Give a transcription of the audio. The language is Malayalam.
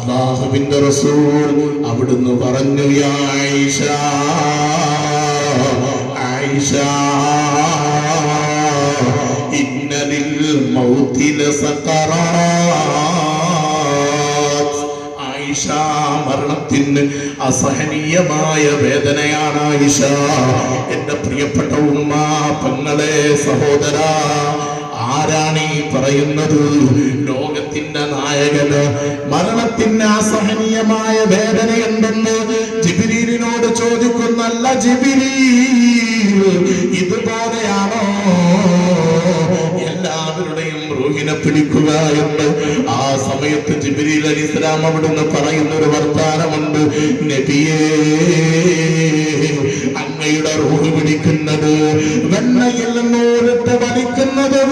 അല്ലാഹുവിന്റെ റസൂൽ അവിടുന്ന് പറഞ്ഞു, യാ ആയിഷ, ആയിഷ, ഇന്ന ലിൽ മൗതി ലസഖറാത്ത്. ആയിഷ, മരണത്തിന് അസഹനീയമായ വേദനയാണ് ആയിഷ. എന്റെ പ്രിയപ്പെട്ട ഉമ്മ, പെങ്ങളെ, സഹോദര, ആരാണ് ഈ പറയുന്നത്? ലോകത്തിന്റെ നായകന്. മരണത്തിന് അസഹനീയമായ വേദനയുണ്ടെന്ന് ജിബ്രീലിനോട് ചോദിക്കുന്നല്ല, ജിബ്രീൽ ഇതുപോലെയാണോ എല്ലാവരുടെയും റൂഹിനെ പിടിക്കുക എന്ന്? ആ സമയത്ത് ജിബ്രീൽ അലൈഹിസ്സലാം അവിടുന്ന് പറയുന്ന ഒരു വർത്താനമുണ്ട്, നബിയേ, അങ്ങയുടെ റൂഹ് പിടിക്കുന്നത് വെണ്ണയിൽ നൂലിട്ട് വലിക്കുന്നത്